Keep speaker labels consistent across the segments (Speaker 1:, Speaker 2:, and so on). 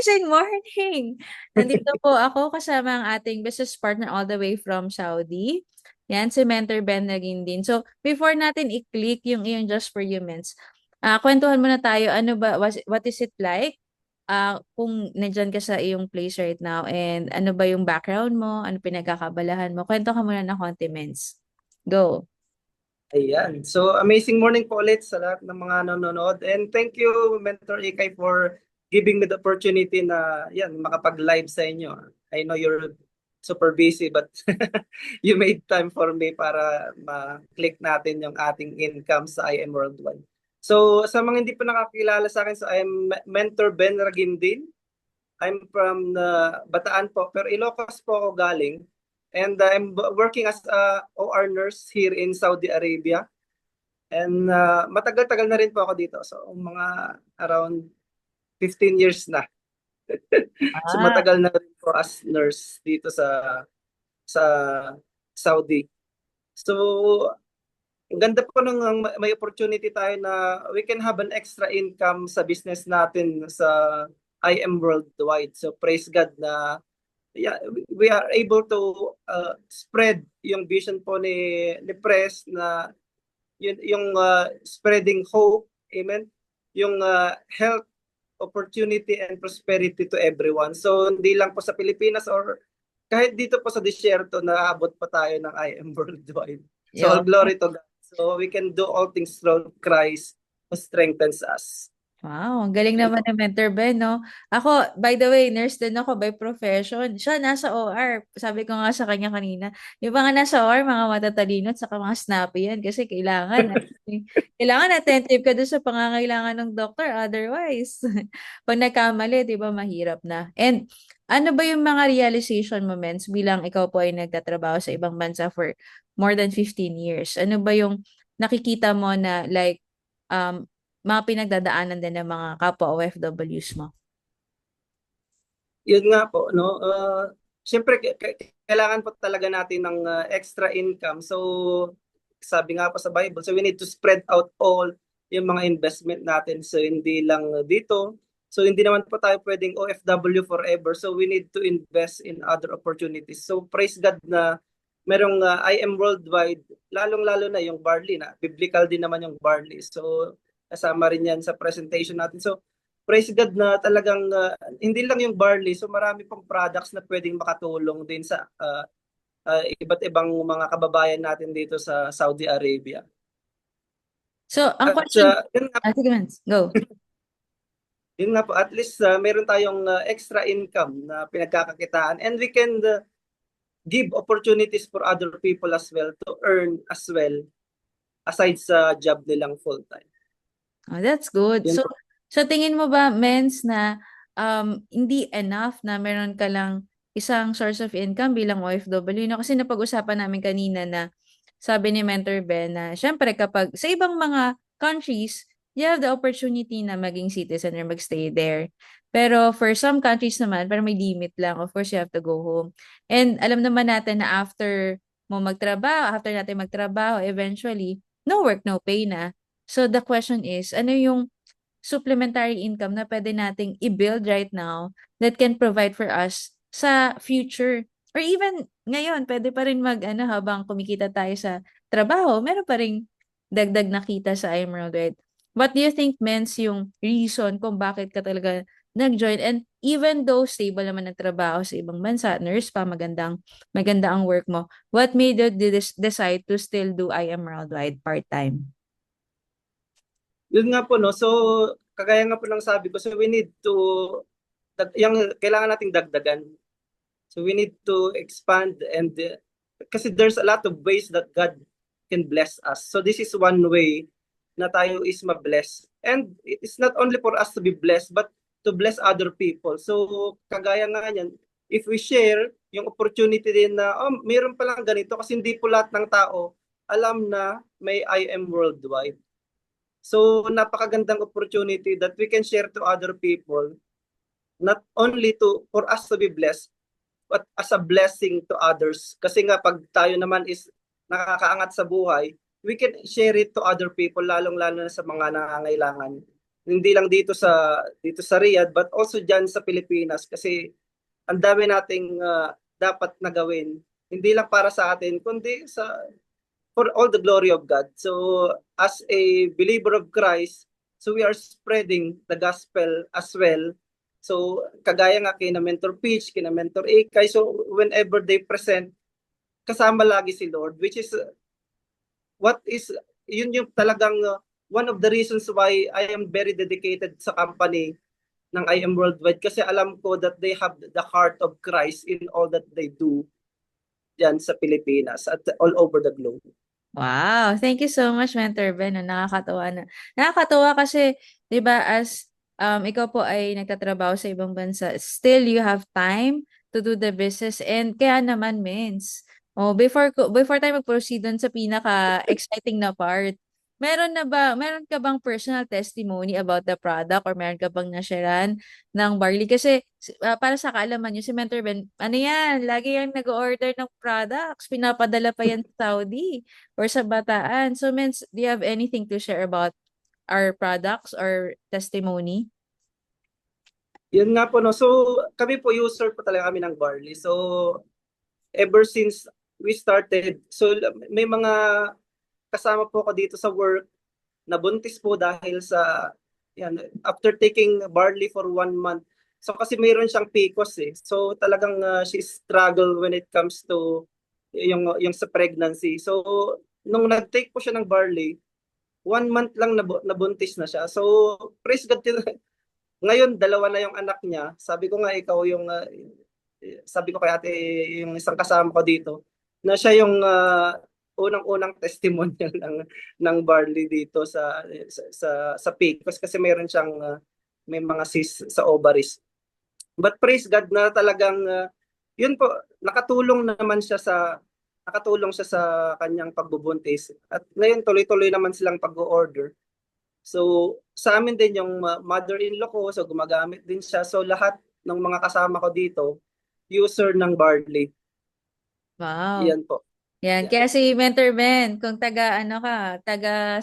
Speaker 1: amazing morning! Nandito po ako kasama ang ating business partner all the way from Saudi. Yan, si Mentor Ben Nagindin. So, before natin i-click yung iyong Just for Humans, kwentuhan muna tayo, ano ba, what is it like? Kung nandyan ka sa iyong place right now and ano ba yung background mo, ano pinagkakabalahan mo, kwento ka muna ng konti, Mens. Go!
Speaker 2: Ayan. So, amazing morning po ulit sa lahat ng mga nanonood. And thank you, Mentor Ikay, for giving me the opportunity na yan, makapag-live sa inyo. I know you're super busy, but you made time for me para ma-click natin yung ating income sa IM Worldwide. So, sa mga hindi pa nakakilala sa akin, so I'm Mentor Ben Ragindin. I'm from Bataan po, pero Ilocos po ako galing. And I'm working as a OR nurse here in Saudi Arabia. And matagal-tagal na rin po ako dito. So, mga around 15 years na. So,
Speaker 1: Ah,
Speaker 2: matagal na rin po as nurse dito sa Saudi. So, ang ganda po nung may opportunity tayo na we can have an extra income sa business natin sa IM Worldwide. So, praise God na yeah, we are able to spread yung vision po ni Press na yung spreading hope, amen, yung health, opportunity, and prosperity to everyone. So, hindi lang po sa Pilipinas or kahit dito po sa disyerto, naabot pa tayo ng I am worldwide. So, all
Speaker 1: yun.
Speaker 2: glory to God. So, we can do all things through Christ who strengthens us.
Speaker 1: Wow, ang galing naman ng Mentor Ben, no? Ako, by the way, nurse din ako by profession. Siya nasa OR. Sabi ko nga sa kanya kanina, yung mga nasa OR, mga matatalino at saka mga snappy yan kasi kailangan attentive ka doon sa pangangailangan ng doktor. Otherwise, pag nagkamali, di ba, mahirap na. And ano ba yung mga realization moments bilang ikaw po ay nagtatrabaho sa ibang bansa for more than 15 years? Ano ba yung nakikita mo na like, um, mga pinagdadaanan din ng mga kapwa OFWs mo?
Speaker 2: Yun nga po, no? Siyempre, kailangan po talaga natin ng extra income. So, sabi nga po sa Bible, so we need to spread out all yung mga investment natin. So, hindi lang dito. So, hindi naman po tayo pwedeng OFW forever. So, we need to invest in other opportunities. So, praise God na merong IM Worldwide, lalong-lalo na yung barley na. Biblical din naman yung barley. So, kasama rin yan sa presentation natin. So, praise God na talagang hindi lang yung barley, so marami pong products na pwedeng makatulong din sa iba't ibang mga kababayan natin dito sa Saudi Arabia.
Speaker 1: So, ang
Speaker 2: At
Speaker 1: question,
Speaker 2: yun nga,
Speaker 1: sige Mans, go.
Speaker 2: yun nga po, at least meron tayong extra income na pinagkakakitaan and we can give opportunities for other people as well to earn as well aside sa job nilang full-time.
Speaker 1: Oh, that's good.
Speaker 2: Yun
Speaker 1: So,
Speaker 2: po.
Speaker 1: sa tingin mo ba, Mens, na hindi enough na meron ka lang isang source of income bilang OFW? No? Kasi napag-usapan namin kanina na sabi ni Mentor Ben na syempre kapag sa ibang mga countries, you have the opportunity na maging citizen or magstay there. Pero for some countries naman, parang may limit lang. Of course, you have to go home. And alam naman natin na after natin magtrabaho, eventually, no work, no pay na. So the question is, ano yung supplementary income na pwede nating i-build right now that can provide for us sa future? Or even ngayon, pwede pa rin ano, habang kumikita tayo sa trabaho, meron pa rin dagdag na kita sa Emerald, right? What do you think, Mens, yung reason kung bakit ka talaga nag-join? And even though stable naman ang trabaho sa ibang bansa, nurse pa, maganda ang work mo, what made you decide to still do I Am Worldwide part-time?
Speaker 2: Yun nga po, no? So, kagaya nga po ng sabi ko, so we need to, yung kailangan nating dagdagan. So we need to expand and kasi there's a lot of ways that God can bless us. So this is one way na tayo is ma-bless. And it's not only for us to be blessed, but to bless other people. So kagaya nga yan, if we share yung opportunity din na, oh, mayroon palang ganito kasi hindi po lahat ng tao alam na may I am worldwide. So napakagandang opportunity that we can share to other people, not only to for us to be blessed, but as a blessing to others. Kasi nga pag tayo naman is nakakaangat sa buhay, we can share it to other people, lalong-lalo na sa mga nangangailangan Hindi lang dito sa Riyadh but also diyan sa Pilipinas kasi ang dami nating dapat na gawin. Hindi lang para sa atin kundi for all the glory of God. So as a believer of Christ, so we are spreading the gospel as well. So kagaya nga kina Mentor Peach, kina Mentor Ikay, so whenever they present, kasama lagi si Lord, which is what is yun yung talagang one of the reasons why I am very dedicated sa company ng I Am Worldwide kasi alam ko that they have the heart of Christ in all that they do diyan sa Pilipinas at all over the globe.
Speaker 1: Wow, thank you so much, Mentor Ben. No? Nakakatuwa na. Nakakatuwa kasi, 'di ba, as ikaw po ay nagtatrabaho sa ibang bansa, still you have time to do the business and kaya naman means. Oh, before tayo mag-proceed dun sa pinaka-exciting na part, meron ka bang personal testimony about the product or meron ka bang na-sharean ng barley? Kasi para sa kaalaman nyo, si Mentor Ben, ano yan, lagi yan nag-order ng products, pinapadala pa yan sa Saudi or sa Bataan. So, Mens, do you have anything to share about our products or testimony?
Speaker 2: Yun nga po no. So kami po user po talaga kami ng barley. So ever since we started, so may mga kasama po ako dito sa work nabuntis po dahil sa yan after taking barley for 1 month. So kasi mayroon siyang PCOS eh. So talagang she struggle when it comes to yung sa pregnancy. So nung nag-take po siya ng barley, 1 month lang nabuntis na siya. So praise God ngayon dalawa na yung anak niya. Sabi ko nga ikaw yung sabi ko kay ate yung isang kasama ko dito na siya yung unang-unang testimonial ng barley dito sa PCOS kasi meron siyang may mga cysts sa ovaries. But praise God na talagang yun po nakatulong siya sa kanyang pagbubuntis. At ngayon tuloy-tuloy naman silang pag-order. So sa amin din yung mother-in-law ko so gumagamit din siya. So lahat ng mga kasama ko dito user ng barley.
Speaker 1: Wow.
Speaker 2: Yan po.
Speaker 1: Yan.
Speaker 2: Yan.
Speaker 1: Kaya si Mentor Ben, kung taga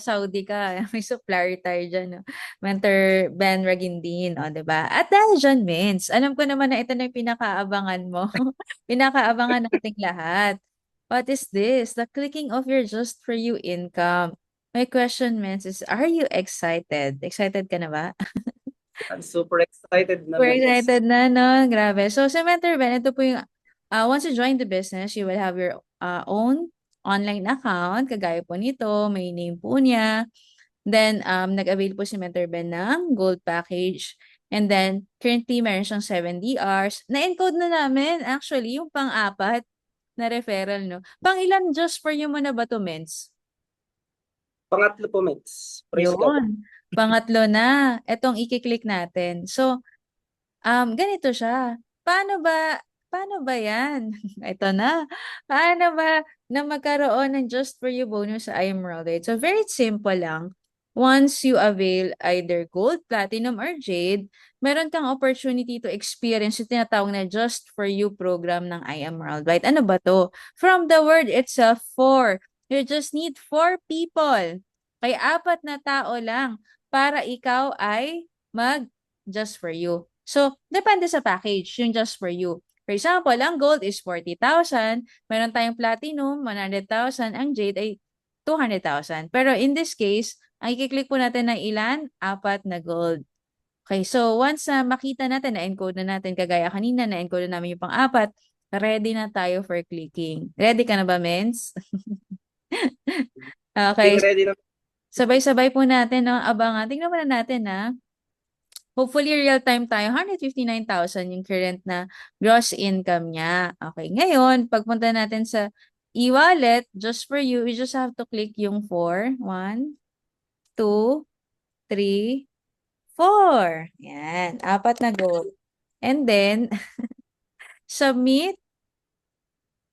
Speaker 1: Saudi ka, may supplier tayo dyan, no? Mentor Ben Ragindin, o, diba? At dahil dyan, Mens, alam ko naman na ito na yung pinakaabangan mo. Pinakaabangan nating lahat. What is this? The clicking of your just for you income. My question, Mens, is are you excited? Excited ka na ba?
Speaker 2: I'm super excited
Speaker 1: Super
Speaker 2: naman.
Speaker 1: excited na, no? Grabe. So, si Mentor Ben, ito po yung, once you join the business, you will have your own online account. Kagaya po nito, may name po niya. Then, nag-avail po si Mentor Ben ng gold package. And then, currently, meron siyang 7 DRs. Na-encode na namin, actually, yung pang-apat na referral, no? Pang-ilan just for you mo na ba to, Mens?
Speaker 2: Pangatlo po, Mets. Praise God.
Speaker 1: Yun. Pangatlo na. Etong i-click natin. So, ganito siya. Paano ba yan? Ito na. Paano ba na magkaroon ng Just For You bonus sa I Am Worldwide? So, very simple lang. Once you avail either Gold, Platinum, or Jade, meron kang opportunity to experience yung tinatawag na Just For You program ng I Am Worldwide. Ano ba to? From the word itself, four. You just need 4 people. Kaya 4 na tao lang para ikaw ay mag Just For You. So, depende sa package, yung just for you. For example, ang gold is 40,000, meron tayong platinum, 100,000, ang jade ay 200,000. Pero in this case, ang i-click po natin ng ilan? 4 na gold. Okay, so once na makita natin, na-encode na natin, kagaya kanina, na-encode na namin yung pang-4, ready na tayo for clicking. Ready ka na ba, Mens? Okay,
Speaker 2: Ready na.
Speaker 1: sabay-sabay po natin, no? Abangan. Tingnan muna natin, na. Hopefully, real-time tayo. 159,000 yung current na gross income niya. Okay, ngayon, pagpunta natin sa e-wallet, just for you, you just have to click yung 4. 1, 2, 3, 4. Yan, 4 na gold. And then, submit.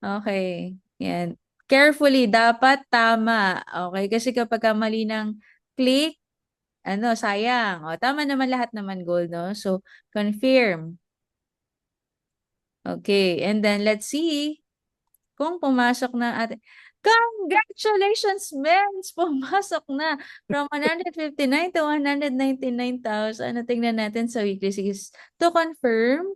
Speaker 1: Okay, yan. Carefully, dapat tama. Okay, kasi kapag mali ng click, sayang. O, tama naman lahat naman gold, no? So, confirm. Okay, and then let's see. kung pumasok na ate. Congratulations, Benz! Pumasok na from 159 to 199,000. Ano, tingnan natin sa weekly. Sige, to confirm.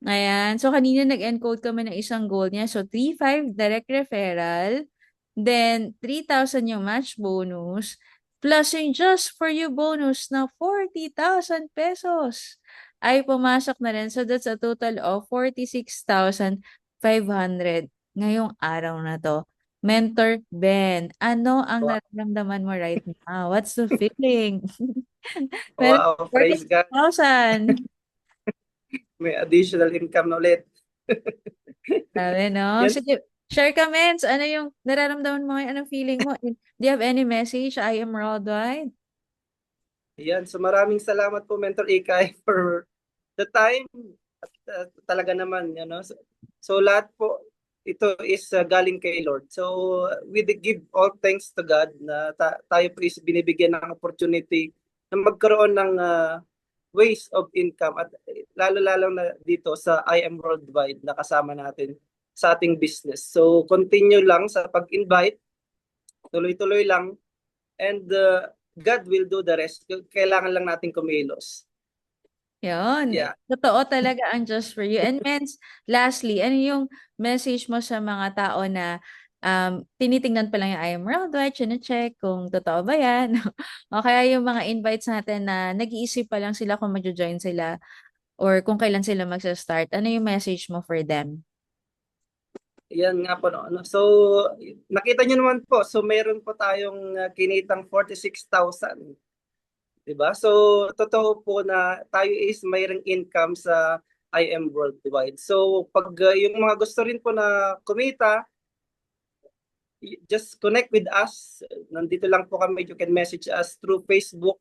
Speaker 1: Ayan. So, kanina nag-encode kami ng isang goal niya. So, 3,500 direct referral. Then, 3,000 yung match bonus. Plus yung just for you bonus na 40,000 pesos ay pumasok na rin. So, that's a total of 46,500 ngayong araw na to. Mentor Ben, ano ang
Speaker 2: Wow,
Speaker 1: nararamdaman mo right now? What's the feeling? Meron
Speaker 2: wow, praise God.
Speaker 1: 46,000.
Speaker 2: May additional income na ulit.
Speaker 1: Sabi, no?
Speaker 2: Yan,
Speaker 1: Sige, share comments. Ano yung nararamdaman mo ngayon? Anong feeling mo? And do you have any message? I am worldwide.
Speaker 2: yan. So maraming salamat po, Mentor Ikay, for the time. At talaga naman, So lahat po, ito is galing kay Lord. So we give all thanks to God na tayo po is binibigyan ng opportunity na magkaroon ng ways of income at lalo-lalo na dito sa I Am Worldwide na kasama natin sa ating business. So continue lang sa pag-invite, tuloy-tuloy lang, and God will do the rest. Kailangan lang natin kumilos.
Speaker 1: Yun.
Speaker 2: Yeah.
Speaker 1: Totoo talaga ang just for you. And Mens, lastly, ano yung message mo sa mga tao na tinitingnan pa lang yung I am worldwide, check kung totoo ba yan? O kaya yung mga invites natin na nag-iisip pa lang sila kung mag-join sila or kung kailan sila magsa-start. Ano yung message mo for them?
Speaker 2: Yan nga po. No? So, nakita nyo naman po. So, meron po tayong kinitang 46,000. Diba? So, totoo po na tayo is mayroong income sa I Am Worldwide. So, pag yung mga gusto rin po na kumita, just connect with us. Nandito lang po kami. You can message us through Facebook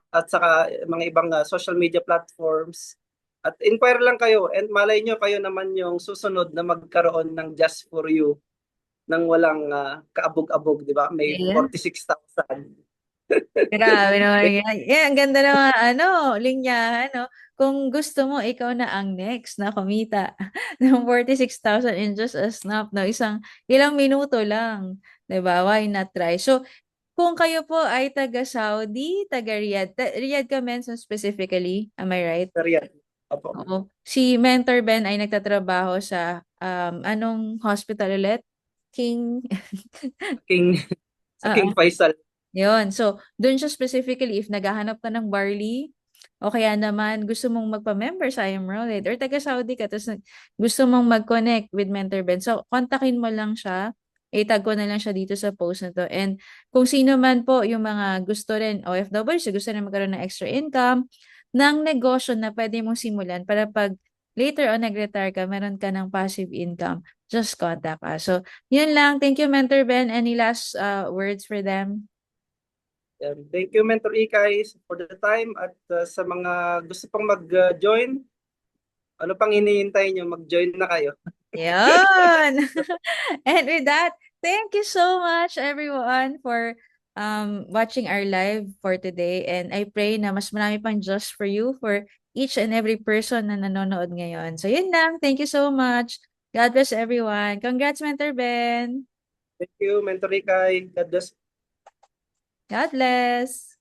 Speaker 2: at saka mga ibang social media platforms. At inquire lang kayo and malay nyo kayo naman yung susunod na magkaroon ng Just For You nang walang kaabog-abog, di ba? May
Speaker 1: Yeah.
Speaker 2: 46,000.
Speaker 1: Grabe naman yan. Yeah, ang ganda ng mga linya, Kung gusto mo, ikaw na ang next na kumita ng 46,000 in just a snap, no? Ilang minuto lang. 'Di ba? Why not try? So, kung kayo po ay taga Saudi, taga Riyadh, Riyadh ka mention specifically, am I right?
Speaker 2: Period. Opo.
Speaker 1: Oo. Si Mentor Ben ay nagtatrabaho sa anong hospital ulit? King
Speaker 2: King, sa
Speaker 1: Oo.
Speaker 2: King Faisal.
Speaker 1: Yun. So, dun siya specifically if naghahanap ka ng barley o kaya naman gusto mong magpa-member sa Emerald or taga-Saudi ka tapos gusto mong mag-connect with Mentor Ben. So, kontakin mo lang siya. Itag ko na lang siya dito sa post na to. And kung sino man po yung mga gusto rin, OFW, so gusto rin magkaroon ng extra income, ng negosyo na pwede mong simulan para pag later on nag-retire ka, meron ka ng passive income, just contact us. So, yun lang. Thank you, Mentor Ben. Any last words for them?
Speaker 2: Thank you, Mentor Ikay, for the time at sa mga gusto pang mag-join, ano pang hinihintay nyo? Mag-join na kayo.
Speaker 1: Yan. And with that, thank you so much everyone for watching our live for today. And I pray na mas marami pang just for you for each and every person na nanonood ngayon. So yun lang. Thank you so much. God bless everyone. Congrats, Mentor Ben.
Speaker 2: Thank you, Mentor Ikay. God bless.
Speaker 1: God bless.